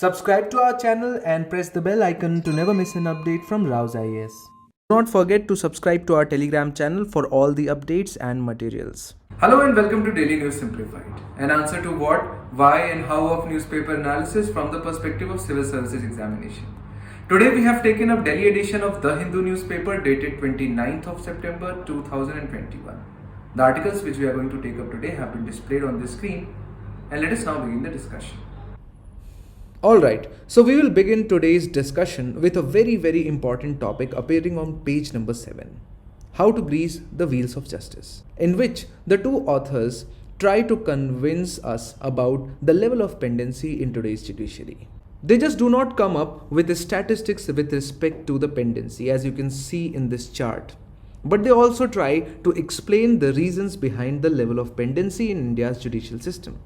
Subscribe to our channel and press the bell icon to never miss an update from RAU'S IAS. Do not forget to subscribe to our Telegram channel for all the updates and materials. Hello and welcome to Daily News Simplified, an answer to what, why and how of newspaper analysis from the perspective of civil services examination. Today we have taken up Delhi edition of The Hindu newspaper dated 29th of September 2021. The articles which we are going to take up today have been displayed on the screen, and let us now begin the discussion. Alright, so we will begin today's discussion with a very important topic appearing on page number 7. How to grease the wheels of justice, in which the two authors try to convince us about the level of pendency in today's judiciary. They just do not come up with the statistics with respect to the pendency, as you can see in this chart. But they also try to explain the reasons behind the level of pendency in India's judicial system.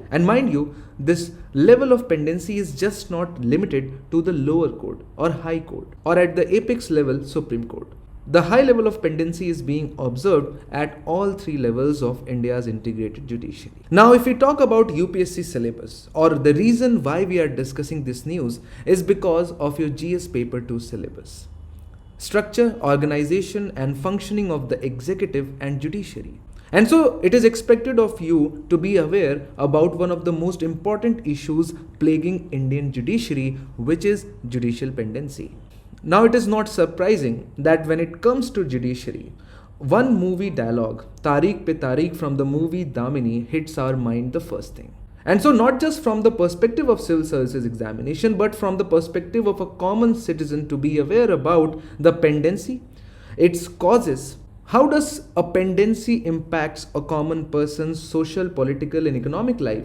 And mind you, this level of pendency is just not limited to the lower court or high court or at the apex level Supreme Court. The high level of pendency is being observed at all three levels of India's integrated judiciary. Now, if we talk about UPSC syllabus, or the reason why we are discussing this news is because of your GS paper 2 syllabus. Structure, organization and functioning of the executive and judiciary. And so it is expected of you to be aware about one of the most important issues plaguing Indian judiciary, which is judicial pendency. Now it is not surprising that when it comes to judiciary, one movie dialogue, Tariq pe Tariq from the movie Damini, hits our mind the first thing. And so not just from the perspective of civil services examination, but from the perspective of a common citizen to be aware about the pendency, its causes. How does a pendency impacts a common person's social, political and economic life?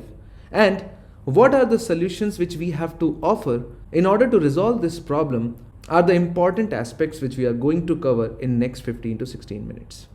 And what are the solutions which we have to offer in order to resolve this problem are the important aspects which we are going to cover in next 15 to 16 minutes.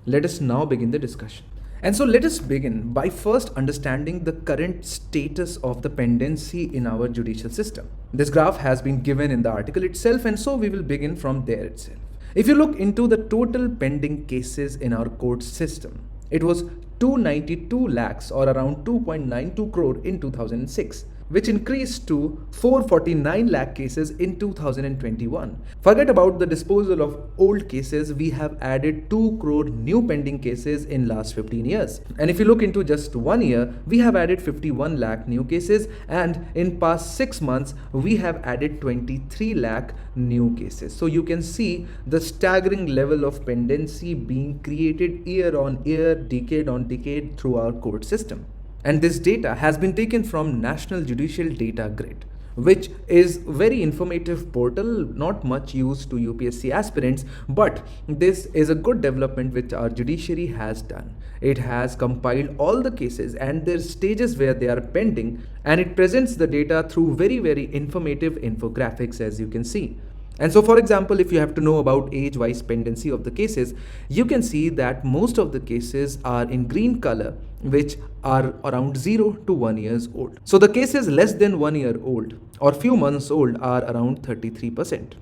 Let us now begin the discussion. And so let us begin by first understanding the current status of the pendency in our judicial system. This graph has been given in the article itself, and so we will begin from there itself. If you look into the total pending cases in our court system, it was 292 lakhs or around 2.92 crore in 2006, which increased to 449 lakh cases in 2021. Forget about the disposal of old cases, we have added 2 crore new pending cases in last 15 years. And if you look into just 1 year, we have added 51 lakh new cases, and in past 6 months, we have added 23 lakh new cases. So you can see the staggering level of pendency being created year on year, decade on decade through our court system. And this data has been taken from National Judicial Data Grid, which is very informative portal, not much used to UPSC aspirants, but this is a good development which our judiciary has done. It has compiled all the cases and their stages where they are pending, and it presents the data through very informative infographics, as you can see. And so, for example, if you have to know about age-wise pendency of the cases, you can see that most of the cases are in green color, which are around 0 to 1 years old. So the cases less than 1 year old or few months old are around 33%.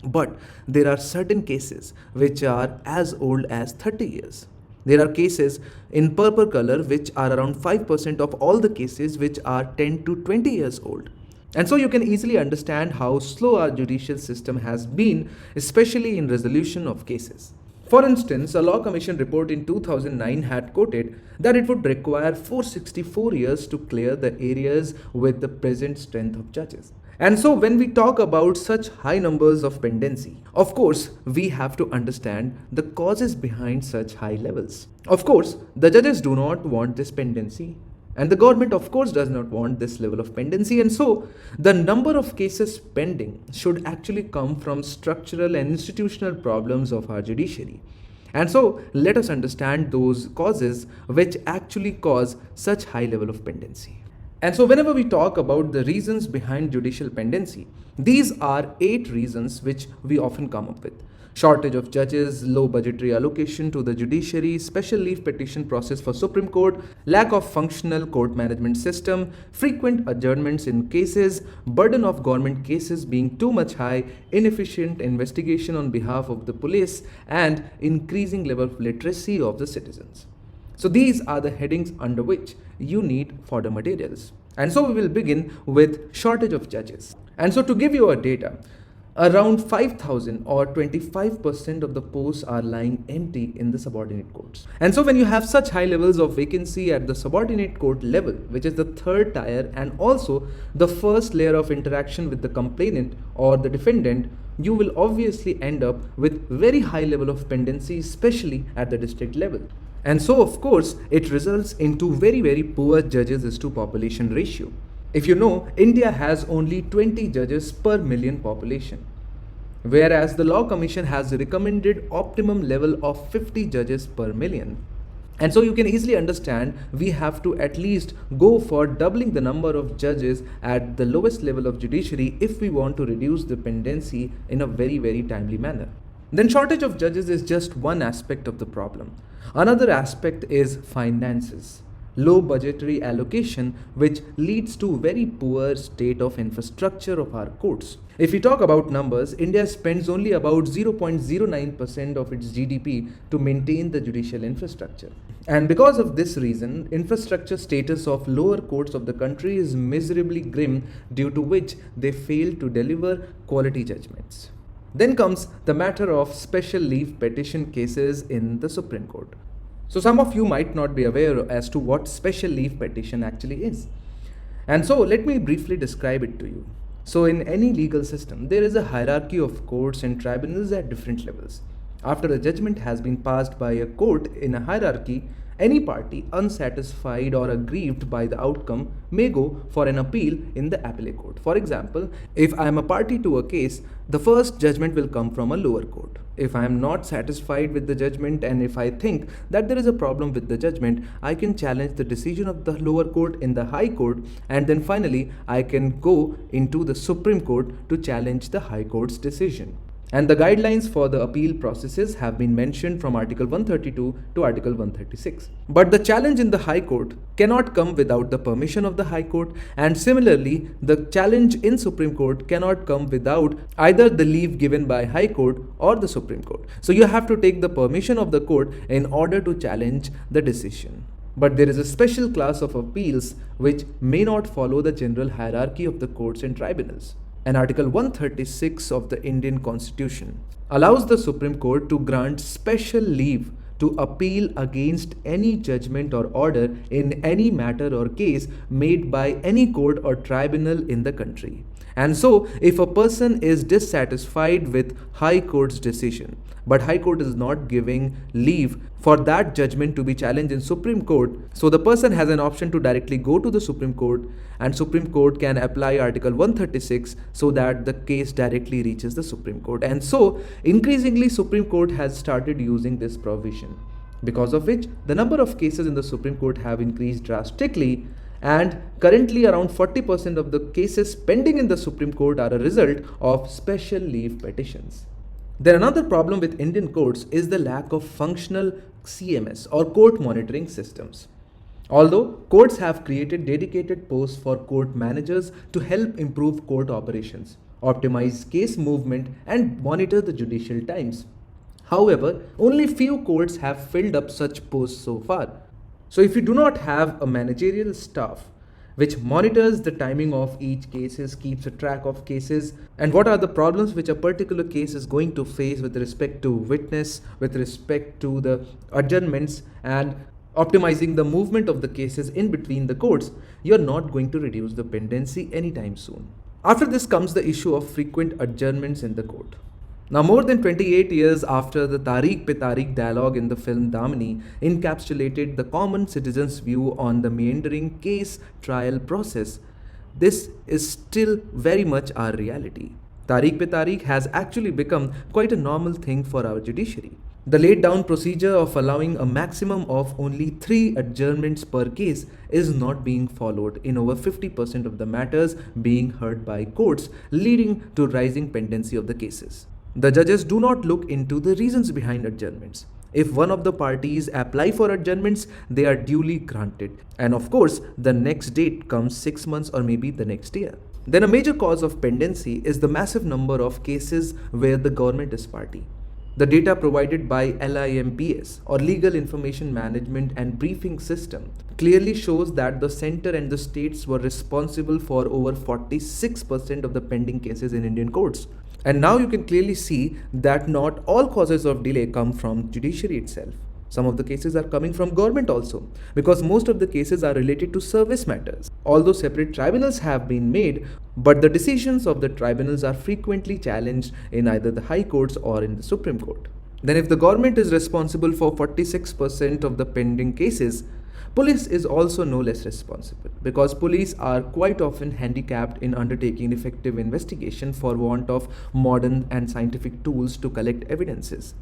But there are certain cases which are as old as 30 years. There are cases in purple color which are around 5% of all the cases which are 10 to 20 years old. And so you can easily understand how slow our judicial system has been, especially in resolution of cases. For instance, a Law Commission report in 2009 had quoted that it would require 464 years to clear the areas with the present strength of judges. And so when we talk about such high numbers of pendency, of course, we have to understand the causes behind such high levels. Of course, the judges do not want this pendency. And the government, of course, does not want this level of pendency. And so the number of cases pending should actually come from structural and institutional problems of our judiciary. And so let us understand those causes which actually cause such high level of pendency. And so whenever we talk about the reasons behind judicial pendency, these are 8 reasons which we often come up with. Shortage of judges, low budgetary allocation to the judiciary, special leave petition process for Supreme Court, lack of functional court management system, frequent adjournments in cases, burden of government cases being too much high, inefficient investigation on behalf of the police, and increasing level of literacy of the citizens. So these are the headings under which you need fodder materials. And so we will begin with shortage of judges. And so to give you a data, around 5,000 or 25% of the posts are lying empty in the subordinate courts. And so when you have such high levels of vacancy at the subordinate court level, which is the third tier and also the first layer of interaction with the complainant or the defendant, you will obviously end up with very high level of pendency, especially at the district level. And so of course, it results into very poor judges is to population ratio. If you know, India has only 20 judges per million population, whereas the Law Commission has recommended optimum level of 50 judges per million. And so you can easily understand we have to at least go for doubling the number of judges at the lowest level of judiciary if we want to reduce the pendency in a very timely manner. Then shortage of judges is just one aspect of the problem. Another aspect is finances. Low budgetary allocation, which leads to very poor state of infrastructure of our courts. If we talk about numbers, India spends only about 0.09% of its GDP to maintain the judicial infrastructure. And because of this reason, infrastructure status of lower courts of the country is miserably grim, due to which they fail to deliver quality judgments. Then comes the matter of special leave petition cases in the Supreme Court. So some of you might not be aware as to what special leave petition actually is. And so let me briefly describe it to you. So in any legal system, there is a hierarchy of courts and tribunals at different levels. After a judgment has been passed by a court in a hierarchy, any party unsatisfied or aggrieved by the outcome may go for an appeal in the appellate court. For example, if I am a party to a case, the first judgment will come from a lower court. If I am not satisfied with the judgment and if I think that there is a problem with the judgment, I can challenge the decision of the lower court in the high court, and then finally I can go into the Supreme Court to challenge the high court's decision. And the guidelines for the appeal processes have been mentioned from Article 132 to Article 136. But the challenge in the High Court cannot come without the permission of the High Court, and similarly, the challenge in Supreme Court cannot come without either the leave given by High Court or the Supreme Court. So you have to take the permission of the court in order to challenge the decision. But there is a special class of appeals which may not follow the general hierarchy of the courts and tribunals. And Article 136 of the Indian Constitution allows the Supreme Court to grant special leave to appeal against any judgment or order in any matter or case made by any court or tribunal in the country. And so, if a person is dissatisfied with High Court's decision, but High Court is not giving leave for that judgment to be challenged in Supreme Court, so the person has an option to directly go to the Supreme Court, and Supreme Court can apply Article 136 so that the case directly reaches the Supreme Court. And so, increasingly Supreme Court has started using this provision, because of which the number of cases in the Supreme Court have increased drastically, and currently around 40% of the cases pending in the Supreme Court are a result of special leave petitions. Then another problem with Indian courts is the lack of functional CMS or court monitoring systems. Although courts have created dedicated posts for court managers to help improve court operations, optimize case movement, and monitor the judicial times. However, only few courts have filled up such posts so far. So if you do not have a managerial staff which monitors the timing of each cases, keeps a track of cases, and what are the problems which a particular case is going to face with respect to witness, with respect to the adjournments, and optimizing the movement of the cases in between the courts, you're not going to reduce the pendency anytime soon. After this comes the issue of frequent adjournments in the court. Now, more than 28 years after the Tariq pe Tariq dialogue in the film Damini encapsulated the common citizen's view on the meandering case trial process, this is still very much our reality. Tariq pe Tariq has actually become quite a normal thing for our judiciary. The laid down procedure of allowing a maximum of only 3 adjournments per case is not being followed in over 50% of the matters being heard by courts, leading to rising pendency of the cases. The judges do not look into the reasons behind adjournments. If one of the parties apply for adjournments, they are duly granted. And of course, the next date comes 6 months or maybe the next year. Then a major cause of pendency is the massive number of cases where the government is party. The data provided by LIMPS or Legal Information Management and Briefing System clearly shows that the center and the states were responsible for over 46% of the pending cases in Indian courts. And now you can clearly see that not all causes of delay come from judiciary itself. Some of the cases are coming from government also, because most of the cases are related to service matters. Although separate tribunals have been made, but the decisions of the tribunals are frequently challenged in either the high courts or in the Supreme Court. Then if the government is responsible for 46% of the pending cases, police is also no less responsible, because police are quite often handicapped in undertaking effective investigation for want of modern and scientific tools to collect evidences.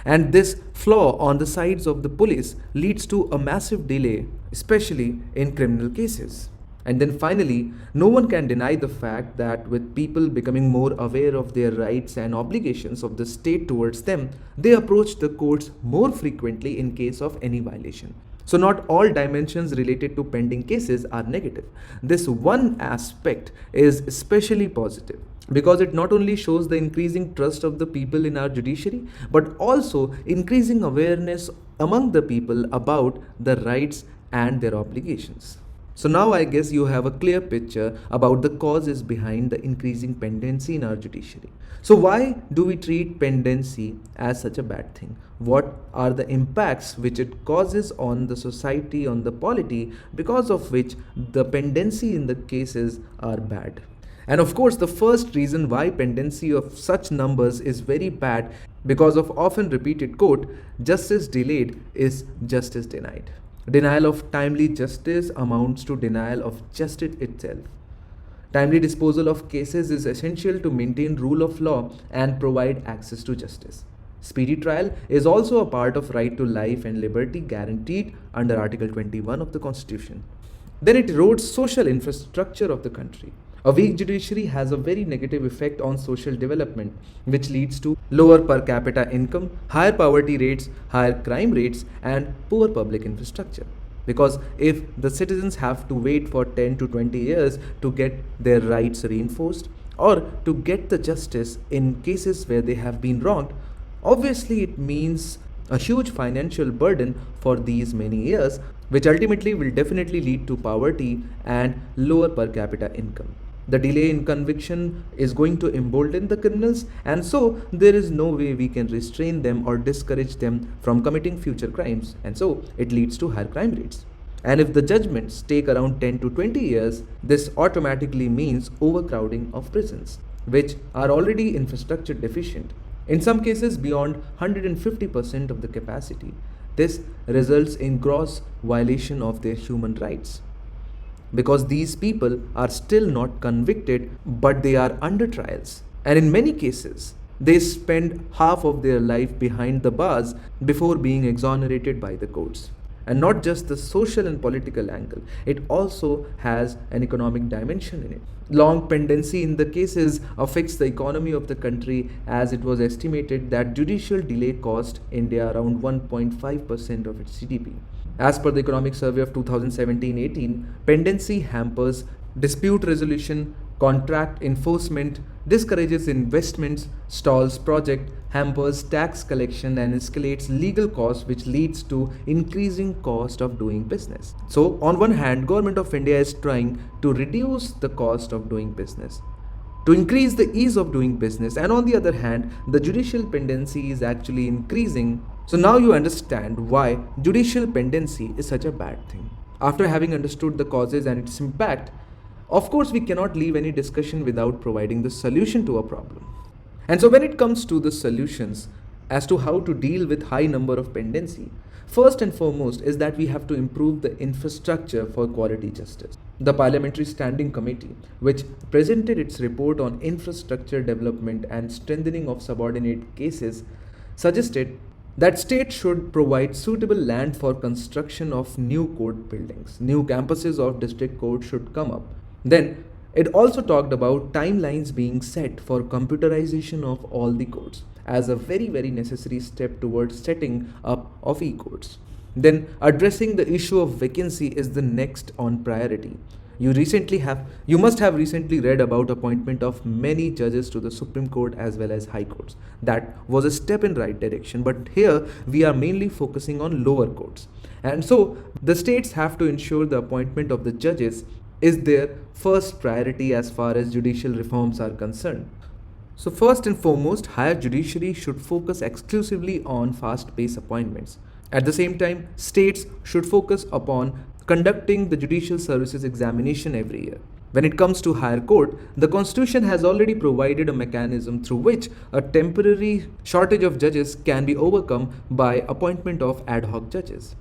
And this flaw on the sides of the police leads to a massive delay, especially in criminal cases. And then finally, no one can deny the fact that with people becoming more aware of their rights and obligations of the state towards them, they approach the courts more frequently in case of any violation. So not all dimensions related to pending cases are negative. This one aspect is especially positive, because it not only shows the increasing trust of the people in our judiciary, but also increasing awareness among the people about the rights and their obligations. So now I guess you have a clear picture about the causes behind the increasing pendency in our judiciary. So why do we treat pendency as such a bad thing? What are the impacts which it causes on the society, on the polity, because of which the pendency in the cases are bad? And of course, the first reason why pendency of such numbers is very bad, because of often repeated quote, justice delayed is justice denied. Denial of timely justice amounts to denial of justice itself. Timely disposal of cases is essential to maintain rule of law and provide access to justice. Speedy trial is also a part of right to life and liberty guaranteed under Article 21 of the Constitution. Then it erodes social infrastructure of the country. A weak judiciary has a very negative effect on social development, which leads to lower per capita income, higher poverty rates, higher crime rates, and poor public infrastructure. Because if the citizens have to wait for 10 to 20 years to get their rights reinforced or to get the justice in cases where they have been wronged, obviously it means a huge financial burden for these many years, which ultimately will definitely lead to poverty and lower per capita income. The delay in conviction is going to embolden the criminals, and so there is no way we can restrain them or discourage them from committing future crimes, and so it leads to higher crime rates. And if the judgments take around 10 to 20 years, this automatically means overcrowding of prisons, which are already infrastructure deficient. In some cases, beyond 150% of the capacity. This results in gross violation of their human rights, because these people are still not convicted, but they are under trials. And in many cases, they spend half of their life behind the bars before being exonerated by the courts. And not just the social and political angle, it also has an economic dimension in it. Long pendency in the cases affects the economy of the country, as it was estimated that judicial delay cost India around 1.5% of its GDP. As per the Economic Survey of 2017-18, pendency hampers dispute resolution, contract enforcement, discourages investments, stalls project, hampers tax collection, and escalates legal costs, which leads to increasing cost of doing business. So on one hand, Government of India is trying to reduce the cost of doing business, to increase the ease of doing business, and on the other hand, the judicial pendency is actually increasing. So now you understand why judicial pendency is such a bad thing. After having understood the causes and its impact, of course we cannot leave any discussion without providing the solution to a problem. And so when it comes to the solutions as to how to deal with high number of pendency, first and foremost is that we have to improve the infrastructure for quality justice. The Parliamentary Standing Committee, which presented its report on infrastructure development and strengthening of subordinate cases, suggested that states should provide suitable land for construction of new court buildings. New campuses of district courts should come up. Then it also talked about timelines being set for computerization of all the courts as a very, very necessary step towards setting up of e-courts. Then addressing the issue of vacancy is the next on priority. You must have recently read about appointment of many judges to the Supreme Court as well as High Courts. That was a step in right direction, but here we are mainly focusing on lower courts. And so the states have to ensure the appointment of the judges is their first priority as far as judicial reforms are concerned. So first and foremost, higher judiciary should focus exclusively on fast-paced appointments. At the same time, states should focus upon conducting the judicial services examination every year. When it comes to higher court, the constitution has already provided a mechanism through which a temporary shortage of judges can be overcome by appointment of ad hoc judges.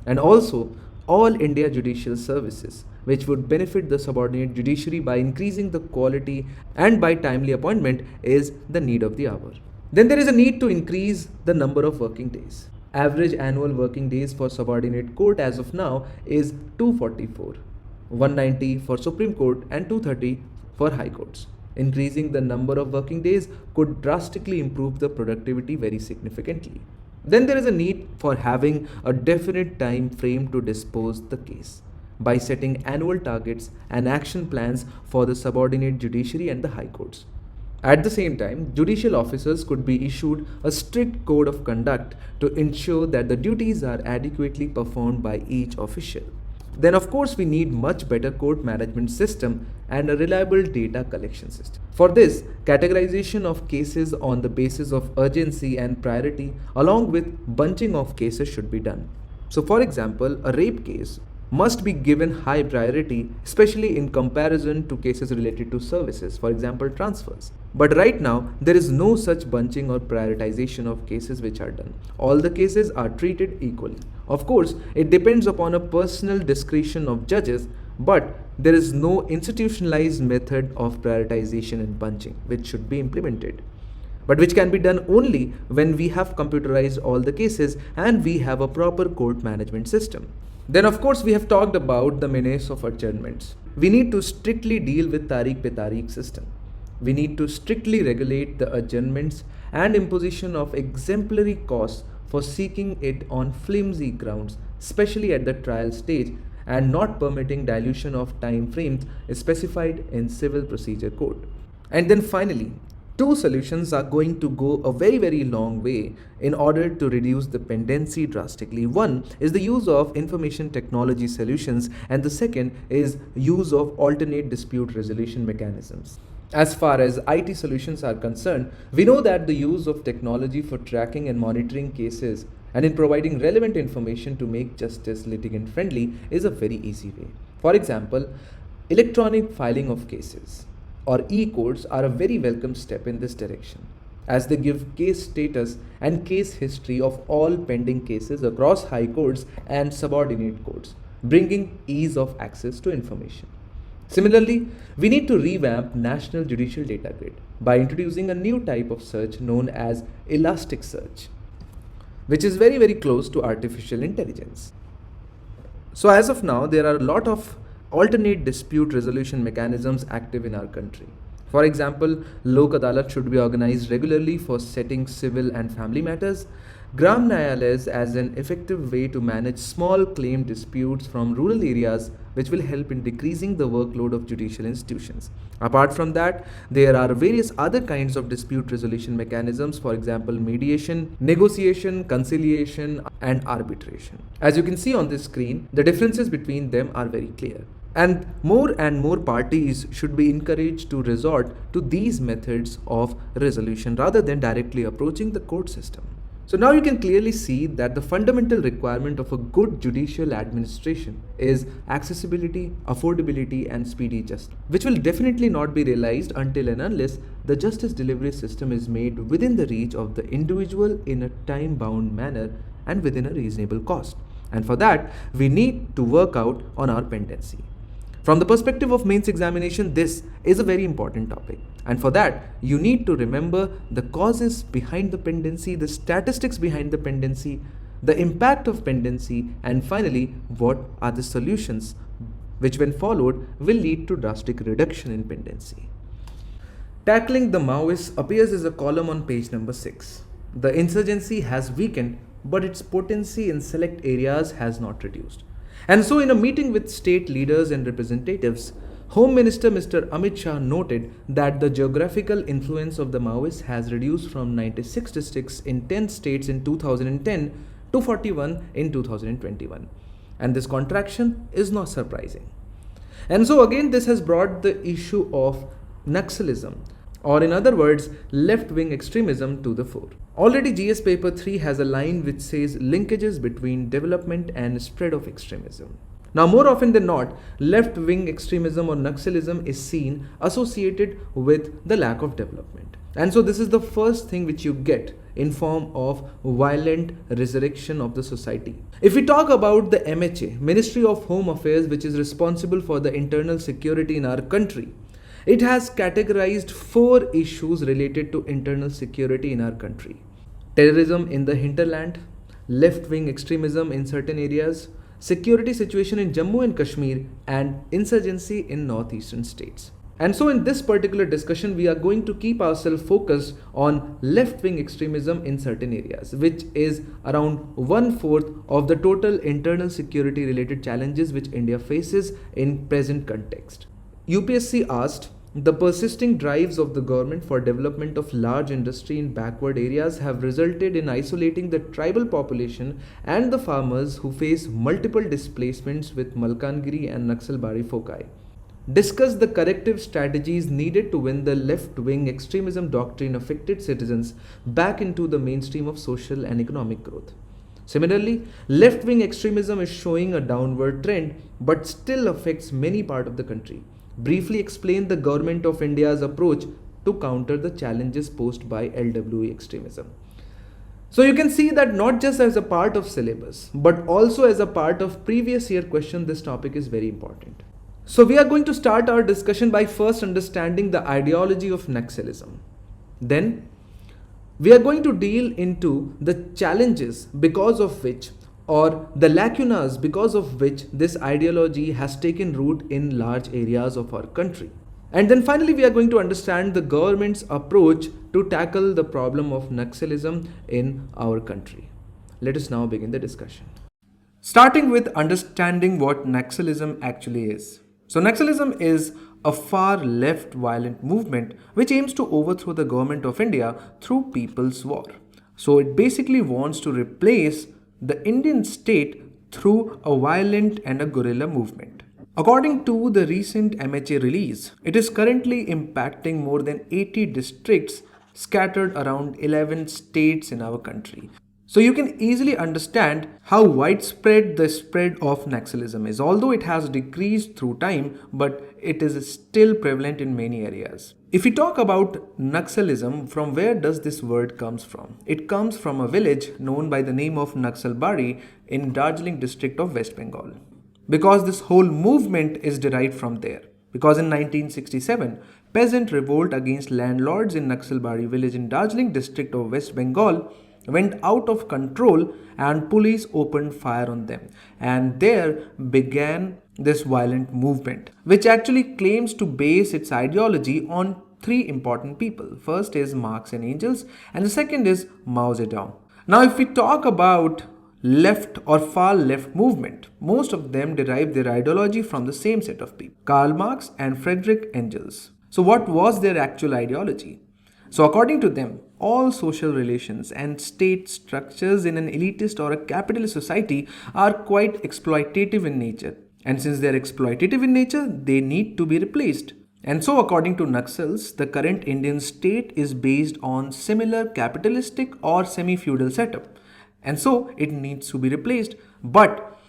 And also, all India judicial services, which would benefit the subordinate judiciary by increasing the quality and by timely appointment, is the need of the hour. Then there is a need to increase the number of working days. Average annual working days for subordinate court as of now is 244, 190 for Supreme Court and 230 for High Courts. Increasing the number of working days could drastically improve the productivity very significantly. Then there is a need for having a definite time frame to dispose the case by setting annual targets and action plans for the subordinate judiciary and the high courts. At the same time, judicial officers could be issued a strict code of conduct to ensure that the duties are adequately performed by each official. Then of course we need much better court management system and a reliable data collection system. For this, categorization of cases on the basis of urgency and priority along with bunching of cases should be done. So for example, a rape case must be given high priority, especially in comparison to cases related to services, for example transfers. But right now, there is no such bunching or prioritization of cases which are done. All the cases are treated equally. Of course, it depends upon a personal discretion of judges, but there is no institutionalized method of prioritization and bunching which should be implemented, but which can be done only when we have computerized all the cases and we have a proper court management system. Then of course we have talked about the menace of adjournments. We need to strictly deal with Tariq pe Tariq system. We need to strictly regulate the adjournments and imposition of exemplary costs for seeking it on flimsy grounds, especially at the trial stage, and not permitting dilution of time frames specified in Civil Procedure Code. And then finally, two solutions are going to go a very long way in order to reduce the pendency drastically. One is the use of information technology solutions and the second is use of alternate dispute resolution mechanisms. As far as IT solutions are concerned, we know that the use of technology for tracking and monitoring cases and in providing relevant information to make justice litigant friendly is a very easy way. For example, electronic filing of cases or e-courts are a very welcome step in this direction, as they give case status and case history of all pending cases across high courts and subordinate courts, bringing ease of access to information. Similarly, we need to revamp National Judicial Data Grid by introducing a new type of search known as Elasticsearch, which is very close to artificial intelligence. So as of now, there are a lot of alternate dispute resolution mechanisms active in our country. For example, Lok Adalat should be organized regularly for setting civil and family matters. Gram Nyayalas as an effective way to manage small claim disputes from rural areas, which will help in decreasing the workload of judicial institutions. Apart from that, there are various other kinds of dispute resolution mechanisms, for example, mediation, negotiation, conciliation, and arbitration. As you can see on this screen, the differences between them are very clear. And more parties should be encouraged to resort to these methods of resolution rather than directly approaching the court system. So now you can clearly see that the fundamental requirement of a good judicial administration is accessibility, affordability, and speedy justice, which will definitely not be realized until and unless the justice delivery system is made within the reach of the individual in a time-bound manner and within a reasonable cost. And for that, we need to work out on our pendency. From the perspective of mains examination, this is a very important topic. And for that, you need to remember the causes behind the pendency, the statistics behind the pendency, the impact of pendency, and finally, what are the solutions which when followed will lead to drastic reduction in pendency. Tackling the Maoists appears as a column on page number 6. The insurgency has weakened, but its potency in select areas has not reduced. And so, in a meeting with state leaders and representatives, Home Minister Mr. Amit Shah noted that the geographical influence of the Maoists has reduced from 96 districts in 10 states in 2010 to 41 in 2021. And this contraction is not surprising. And so, again, this has brought the issue of Naxalism, or in other words, left-wing extremism to the fore. Already GS paper 3 has a line which says linkages between development and spread of extremism. Now, more often than not, left-wing extremism or Naxalism is seen associated with the lack of development. And so this is the first thing which you get in form of violent resurrection of the society. If we talk about the MHA, Ministry of Home Affairs, which is responsible for the internal security in our country, it has categorized 4 issues related to internal security in our country: terrorism in the hinterland, left-wing extremism in certain areas, security situation in Jammu and Kashmir, and insurgency in northeastern states. And so in this particular discussion, we are going to keep ourselves focused on left-wing extremism in certain areas, which is around 1/4 of the total internal security related challenges which India faces in present context. UPSC asked, the persisting drives of the government for development of large industry in backward areas have resulted in isolating the tribal population and the farmers who face multiple displacements with Malkangiri and Naxalbari foci. Discuss the corrective strategies needed to win the left-wing extremism doctrine affected citizens back into the mainstream of social and economic growth. Similarly, left-wing extremism is showing a downward trend but still affects many parts of the country. Briefly explain the Government of India's approach to counter the challenges posed by LWE extremism. So you can see that not just as a part of syllabus, but also as a part of previous year question, this topic is very important. So we are going to start our discussion by first understanding the ideology of Naxalism. Then we are going to deal into the challenges because of which, or the lacunas because of which, this ideology has taken root in large areas of our country. And then finally we are going to understand the government's approach to tackle the problem of Naxalism in our country. Let us now begin the discussion. Starting with understanding what Naxalism actually is. So Naxalism is a far left violent movement which aims to overthrow the government of India through people's war. So it basically wants to replace the Indian state through a violent and a guerrilla movement. According to the recent MHA release, it is currently impacting more than 80 districts scattered around 11 states in our country. So you can easily understand how widespread the spread of Naxalism is. Although it has decreased through time, but it is still prevalent in many areas. If we talk about Naxalism, from where does this word comes from? It comes from a village known by the name of Naxalbari in Darjeeling district of West Bengal. Because this whole movement is derived from there. Because in 1967, peasant revolt against landlords in Naxalbari village in Darjeeling district of West Bengal went out of control and police opened fire on them, and there began this violent movement which actually claims to base its ideology on 3 important people. First is Marx and Engels, and the second is Mao Zedong. Now if we talk about left or far left movement, most of them derive their ideology from the same set of people, Karl Marx and Friedrich Engels. So what was their actual ideology? So according to them, all social relations and state structures in an elitist or a capitalist society are quite exploitative in nature. And since they are exploitative in nature, they need to be replaced. And so according to Naxals, the current Indian state is based on similar capitalistic or semi-feudal setup. And so it needs to be replaced. But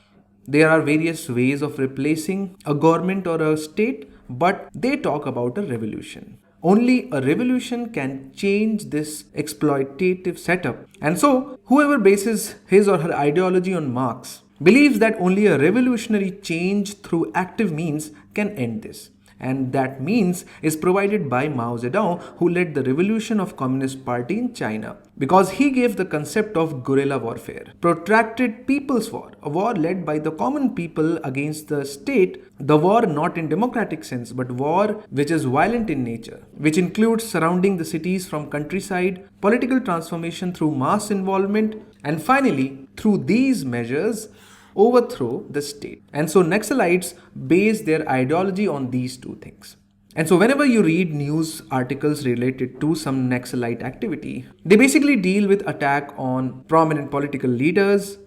there are various ways of replacing a government or a state, but they talk about a revolution. Only a revolution can change this exploitative setup. And so, whoever bases his or her ideology on Marx believes that only a revolutionary change through active means can end this. And that means is provided by Mao Zedong, who led the revolution of Communist Party in China, because he gave the concept of guerrilla warfare, protracted people's war, a war led by the common people against the state, the war not in democratic sense, but war which is violent in nature, which includes surrounding the cities from countryside, political transformation through mass involvement, and finally, through these measures, overthrow the state. And so Naxalites base their ideology on these two things. And so whenever you read news articles related to some Naxalite activity, they basically deal with attack on prominent political leaders,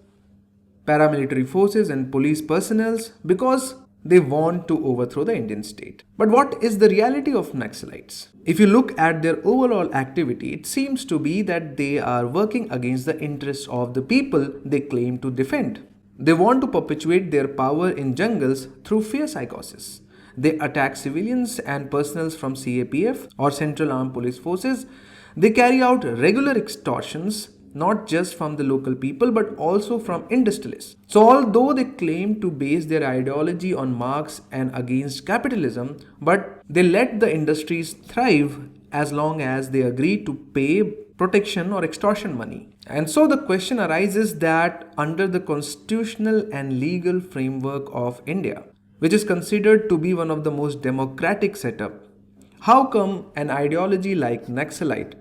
paramilitary forces and police personnel because they want to overthrow the Indian state. But what is the reality of Naxalites? If you look at their overall activity, it seems to be that they are working against the interests of the people they claim to defend. They want to perpetuate their power in jungles through fear psychosis. They attack civilians and personnel from CAPF or Central Armed Police Forces. They carry out regular extortions, not just from the local people but also from industrialists. So although they claim to base their ideology on Marx and against capitalism, but they let the industries thrive as long as they agree to pay protection or extortion money. And so the question arises that under the constitutional and legal framework of India, which is considered to be one of the most democratic setup, how come an ideology like Naxalite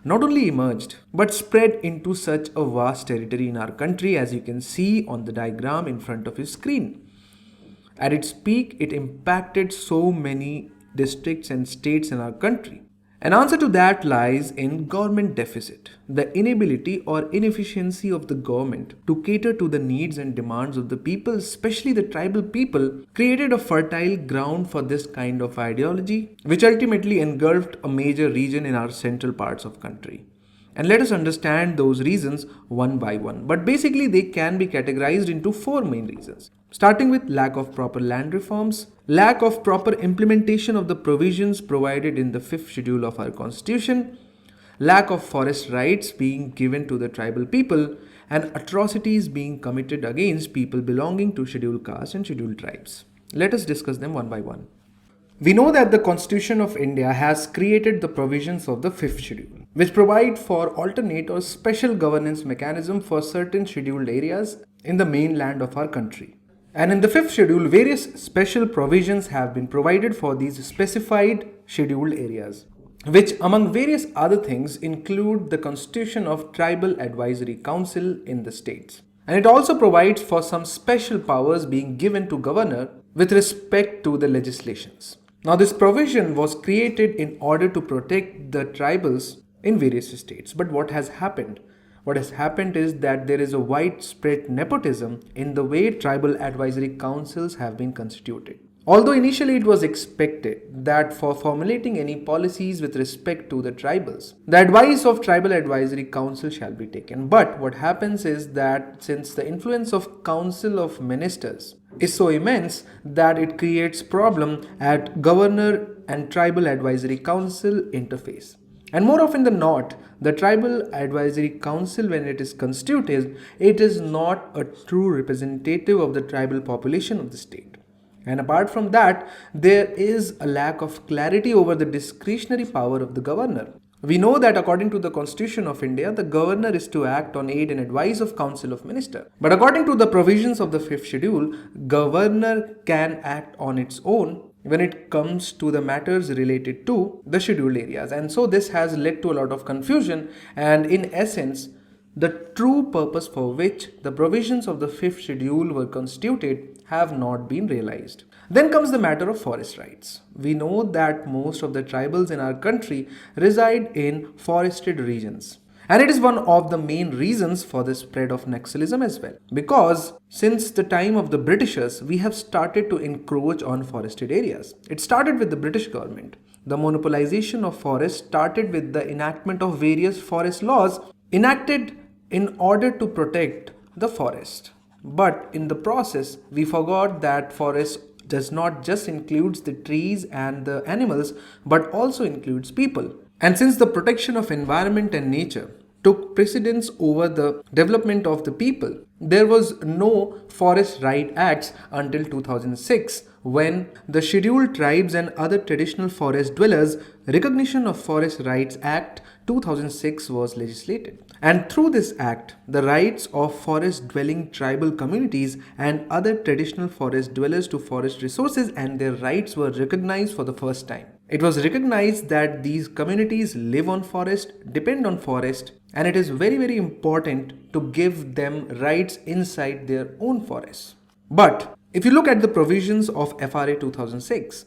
not only emerged but spread into such a vast territory in our country, as you can see on the diagram in front of your screen? At its peak, it impacted so many districts and states in our country. An answer to that lies in government deficit, the inability or inefficiency of the government to cater to the needs and demands of the people, especially the tribal people, created a fertile ground for this kind of ideology, which ultimately engulfed a major region in our central parts of country. And let us understand those reasons one by one. But basically, they can be categorized into four main reasons. Starting with lack of proper land reforms, lack of proper implementation of the provisions provided in the 5th schedule of our constitution, lack of forest rights being given to the tribal people, and atrocities being committed against people belonging to scheduled castes and scheduled tribes. Let us discuss them one by one. We know that the Constitution of India has created the provisions of the 5th schedule, which provide for alternate or special governance mechanism for certain scheduled areas in the mainland of our country. And in the 5th schedule, various special provisions have been provided for these specified scheduled areas, which among various other things include the constitution of Tribal Advisory Council in the states. And it also provides for some special powers being given to governor with respect to the legislations. Now, this provision was created in order to protect the tribals in various states. But what has happened? What has happened is that there is a widespread nepotism in the way tribal advisory councils have been constituted. Although initially it was expected that for formulating any policies with respect to the tribals, the advice of tribal advisory council shall be taken. But what happens is that since the influence of council of ministers is so immense that it creates problem at governor and tribal advisory council interface. And more often than not, the tribal advisory council, when it is constituted, it is not a true representative of the tribal population of the state. And apart from that, there is a lack of clarity over the discretionary power of the governor. We know that according to the Constitution of India, the governor is to act on aid and advice of Council of Ministers. But according to the provisions of the 5th schedule, governor can act on its own when it comes to the matters related to the scheduled areas. And so this has led to a lot of confusion, and in essence, the true purpose for which the provisions of the 5th schedule were constituted have not been realized. Then comes the matter of forest rights. We know that most of the tribals in our country reside in forested regions. And it is one of the main reasons for the spread of Naxalism as well. Because since the time of the Britishers, we have started to encroach on forested areas. It started with the British government. The monopolization of forests started with the enactment of various forest laws enacted in order to protect the forest. But in the process, we forgot that forest does not just include the trees and the animals, but also includes people. And since the protection of environment and nature took precedence over the development of the people, there was no Forest Right Acts until 2006, when the Scheduled Tribes and Other Traditional Forest Dwellers Recognition of Forest Rights Act 2006 was legislated. And through this act, the rights of forest-dwelling tribal communities and other traditional forest dwellers to forest resources and their rights were recognized for the first time. It was recognized that these communities live on forest, depend on forest, and it is very, very important to give them rights inside their own forests. But if you look at the provisions of FRA 2006,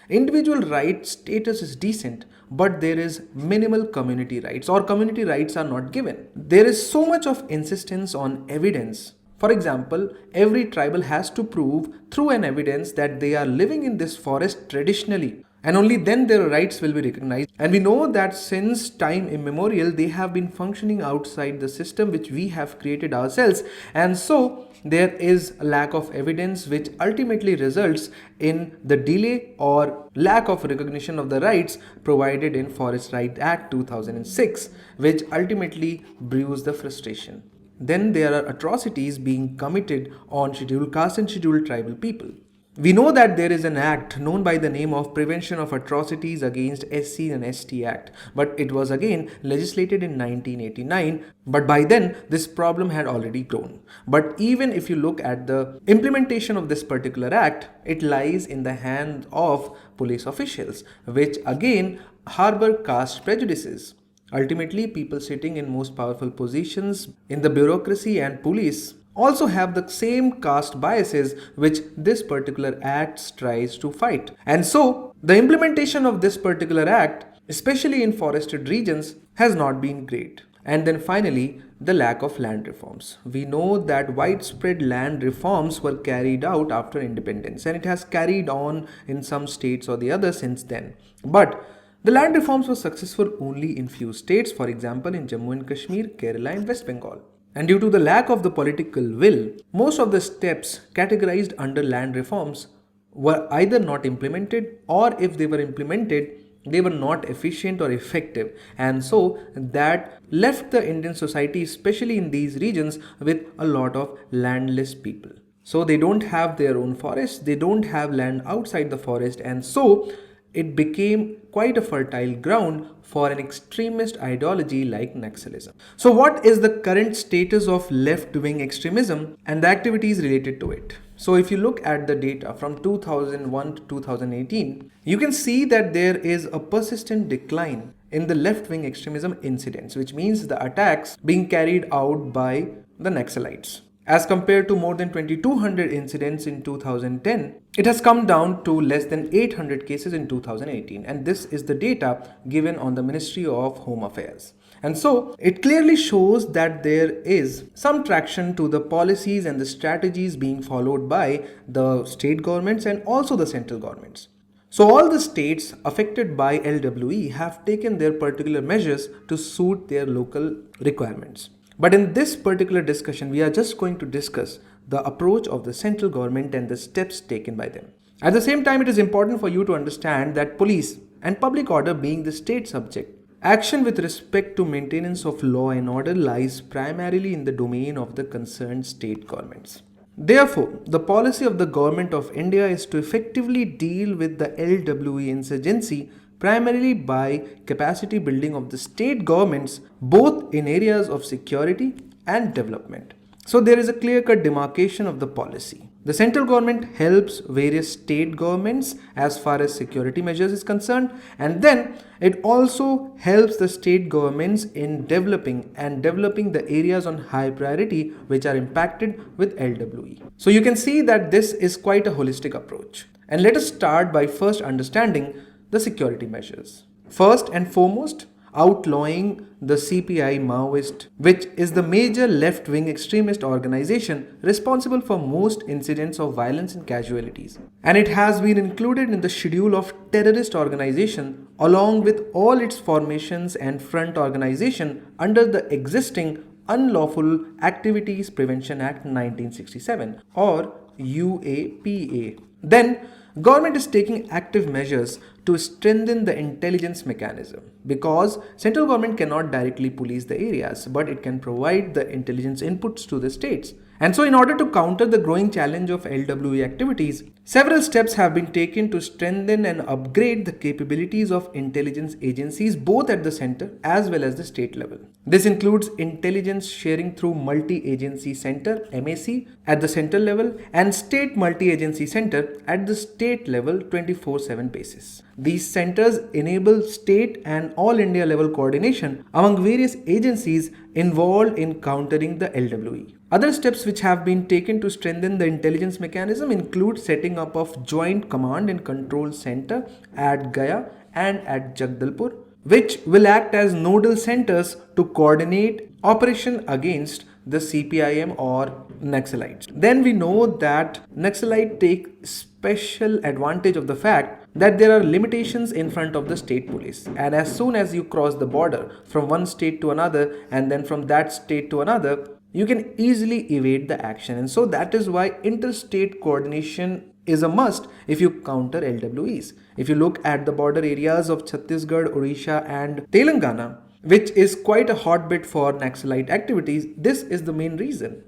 individual rights status is decent, but there is minimal community rights, or community rights are not given. There is so much of insistence on evidence. For example, every tribal has to prove through an evidence that they are living in this forest traditionally, and only then their rights will be recognized. And we know that since time immemorial, they have been functioning outside the system which we have created ourselves, and so there is a lack of evidence which ultimately results in the delay or lack of recognition of the rights provided in Forest Rights Act 2006, which ultimately brews the frustration. Then there are atrocities being committed on scheduled caste and scheduled tribal people. We know that there is an act known by the name of Prevention of Atrocities Against SC and ST Act, but it was again legislated in 1989, but by then this problem had already grown. But even if you look at the implementation of this particular act, it lies in the hands of police officials, which again harbor caste prejudices. Ultimately, people sitting in most powerful positions in the bureaucracy and police also have the same caste biases which this particular act tries to fight. And so, the implementation of this particular act, especially in forested regions, has not been great. And then finally, the lack of land reforms. We know that widespread land reforms were carried out after independence, and it has carried on in some states or the other since then. But the land reforms were successful only in few states, for example in Jammu and Kashmir, Kerala and West Bengal. And due to the lack of the political will, most of the steps categorized under land reforms were either not implemented, or if they were implemented, they were not efficient or effective. And so that left the Indian society, especially in these regions, with a lot of landless people. So they don't have their own forests, they don't have land outside the forest, and so it became quite a fertile ground for an extremist ideology like Naxalism. So what is the current status of left-wing extremism and the activities related to it? So if you look at the data from 2001 to 2018, you can see that there is a persistent decline in the left-wing extremism incidents, which means the attacks being carried out by the Naxalites. As compared to more than 2200 incidents in 2010, it has come down to less than 800 cases in 2018, and this is the data given on the Ministry of Home Affairs. And so it clearly shows that there is some traction to the policies and the strategies being followed by the state governments and also the central governments. So all the states affected by LWE have taken their particular measures to suit their local requirements. But in this particular discussion, we are just going to discuss the approach of the central government and the steps taken by them. At the same time, it is important for you to understand that police and public order being the state subject, action with respect to maintenance of law and order lies primarily in the domain of the concerned state governments. Therefore, the policy of the Government of India is to effectively deal with the LWE insurgency primarily by capacity building of the state governments, both in areas of security and development. So there is a clear-cut demarcation of the policy. The central government helps various state governments as far as security measures is concerned, and then it also helps the state governments in developing the areas on high priority which are impacted with LWE. So you can see that this is quite a holistic approach. And let us start by first understanding the security measures. First and foremost, outlawing the CPI Maoist, which is the major left-wing extremist organization responsible for most incidents of violence and casualties. And it has been included in the schedule of terrorist organization along with all its formations and front organization under the existing Unlawful Activities Prevention Act 1967 or UAPA. Then, government is taking active measures to strengthen the intelligence mechanism because central government cannot directly police the areas, but it can provide the intelligence inputs to the states. And so in order to counter the growing challenge of LWE activities, several steps have been taken to strengthen and upgrade the capabilities of intelligence agencies both at the center as well as the state level. This includes intelligence sharing through Multi-Agency Center (MAC) at the central level and State Multi-Agency Center at the state level 24/7 basis. These centers enable state and all India level coordination among various agencies involved in countering the LWE. Other steps which have been taken to strengthen the intelligence mechanism include setting up of joint command and control center at Gaya and at Jagdalpur, which will act as nodal centers to coordinate operation against the CPIM or Naxalites. Then we know that Naxalites take special advantage of the fact that there are limitations in front of the state police, and as soon as you cross the border from one state to another and then from that state to another, you can easily evade the action. And so that is why interstate coordination is a must if you counter LWEs. If you look at the border areas of Chhattisgarh, Odisha and Telangana, which is quite a hotbed for Naxalite activities, this is the main reason.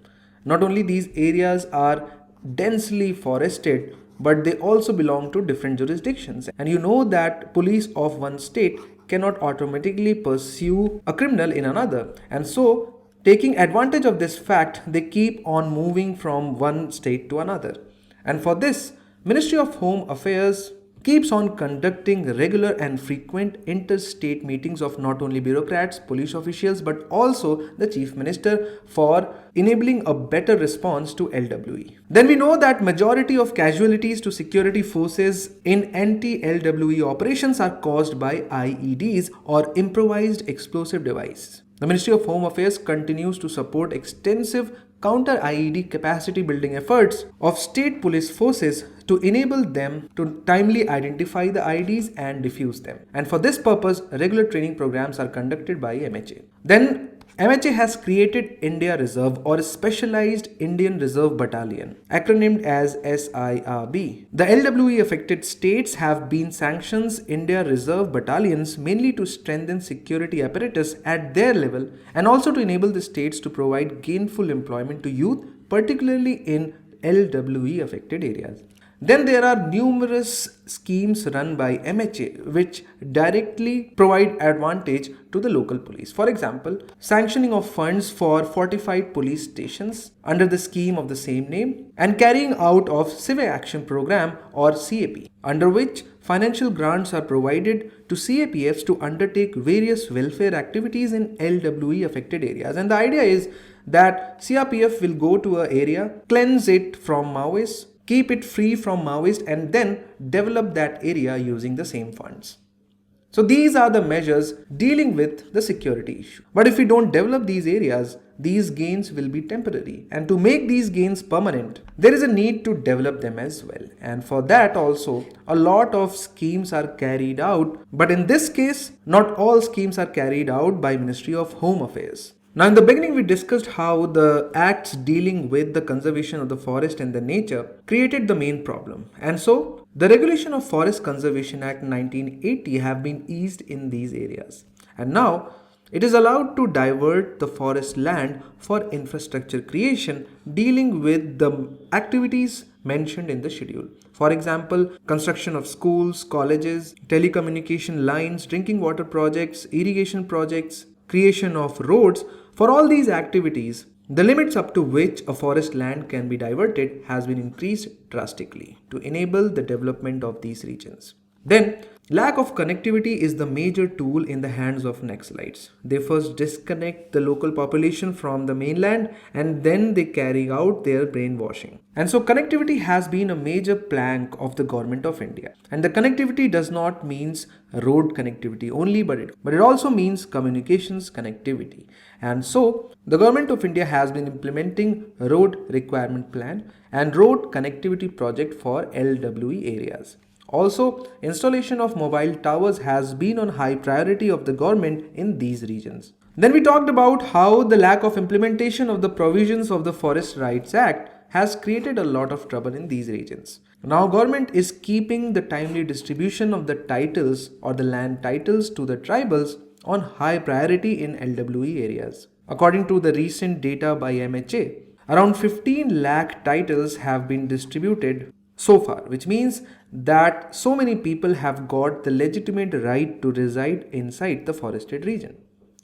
Not only these areas are densely forested, but they also belong to different jurisdictions. And you know that police of one state cannot automatically pursue a criminal in another. And so, taking advantage of this fact, they keep on moving from one state to another. And for this, Ministry of Home Affairs keeps on conducting regular and frequent interstate meetings of not only bureaucrats, police officials, but also the Chief Minister for enabling a better response to LWE. Then we know that majority of casualties to security forces in anti-LWE operations are caused by IEDs or improvised explosive device. The Ministry of Home Affairs continues to support extensive counter-IED capacity building efforts of state police forces to enable them to timely identify the IEDs and defuse them. And for this purpose, regular training programs are conducted by MHA. Then MHA has created India Reserve or Specialized Indian Reserve Battalion, acronymed as SIRB. The LWE affected states have been sanctioned India Reserve Battalions mainly to strengthen security apparatus at their level and also to enable the states to provide gainful employment to youth, particularly in LWE affected areas. Then there are numerous schemes run by MHA which directly provide advantage to the local police. For example, sanctioning of funds for fortified police stations under the scheme of the same name and carrying out of Civic Action Program or CAP, under which financial grants are provided to CAPFs to undertake various welfare activities in LWE affected areas. And the idea is that CRPF will go to an area, cleanse it from Maoists, keep it free from Maoists, and then develop that area using the same funds. So these are the measures dealing with the security issue. But if we don't develop these areas, these gains will be temporary. And to make these gains permanent, there is a need to develop them as well. And for that also, a lot of schemes are carried out. But in this case, not all schemes are carried out by Ministry of Home Affairs. Now in the beginning we discussed how the acts dealing with the conservation of the forest and the nature created the main problem. And so the Regulation of Forest Conservation Act 1980 have been eased in these areas. And now it is allowed to divert the forest land for infrastructure creation dealing with the activities mentioned in the schedule. For example, construction of schools, colleges, telecommunication lines, drinking water projects, irrigation projects, creation of roads. For all these activities, the limits up to which a forest land can be diverted has been increased drastically to enable the development of these regions. Then, lack of connectivity is the major tool in the hands of Naxalites. They first disconnect the local population from the mainland and then they carry out their brainwashing. And so connectivity has been a major plank of the government of India. And the connectivity does not mean road connectivity only, but it also means communications connectivity. And so the government of India has been implementing road requirement plan and road connectivity project for LWE areas. Also, installation of mobile towers has been on high priority of the government in these regions. Then we talked about how the lack of implementation of the provisions of the Forest Rights Act has created a lot of trouble in these regions. Now government is keeping the timely distribution of the titles or the land titles to the tribals on high priority in LWE areas. According to the recent data by MHA, around 15 lakh titles have been distributed so far, which means that so many people have got the legitimate right to reside inside the forested region.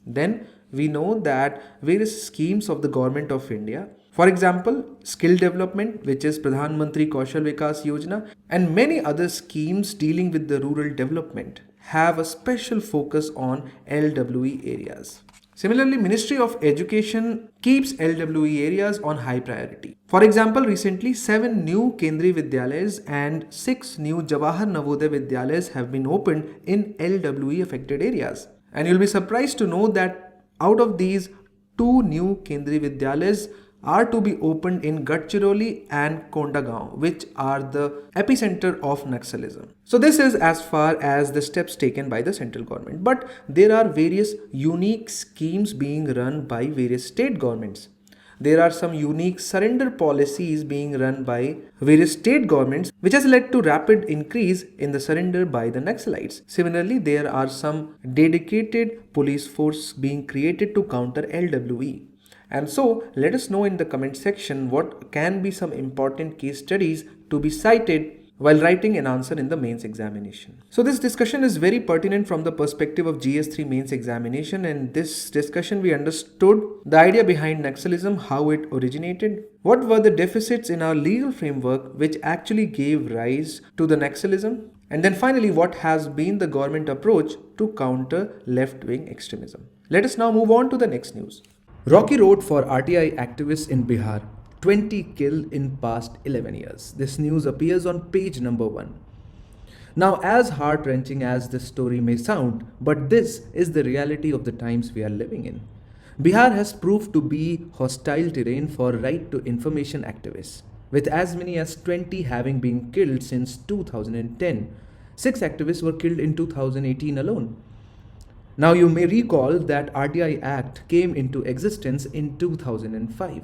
Then we know that various schemes of the government of India For example, skill development, which is Pradhan Mantri Kaushal Vikas Yojana, and many other schemes dealing with the rural development have a special focus on LWE areas. Similarly, Ministry of Education keeps LWE areas on high priority. For example, recently 7 new Kendriya Vidyalayas and 6 new Jawahar Navodaya Vidyalayas have been opened in LWE affected areas. And you'll be surprised to know that out of these, 2 new Kendriya Vidyalayas are to be opened in Gadchiroli and Kondagaon, which are the epicenter of Naxalism. So this is as far as the steps taken by the central government. But there are various unique schemes being run by various state governments. There are some unique surrender policies being run by various state governments, which has led to rapid increase in the surrender by the Naxalites. Similarly, there are some dedicated police force being created to counter LWE. And so, let us know in the comment section what can be some important case studies to be cited while writing an answer in the mains examination. So this discussion is very pertinent from the perspective of GS3 mains examination, and this discussion we understood the idea behind Naxalism, how it originated, what were the deficits in our legal framework which actually gave rise to the Naxalism, and then finally what has been the government approach to counter left-wing extremism. Let us now move on to the next news. Rocky road for RTI activists in Bihar. 20 killed in past 11 years. This news appears on page number 1. Now, as heart-wrenching as this story may sound, but this is the reality of the times we are living in. Bihar has proved to be hostile terrain for right to information activists, with as many as 20 having been killed since 2010. 6 activists were killed in 2018 alone. Now you may recall that RTI Act came into existence in 2005.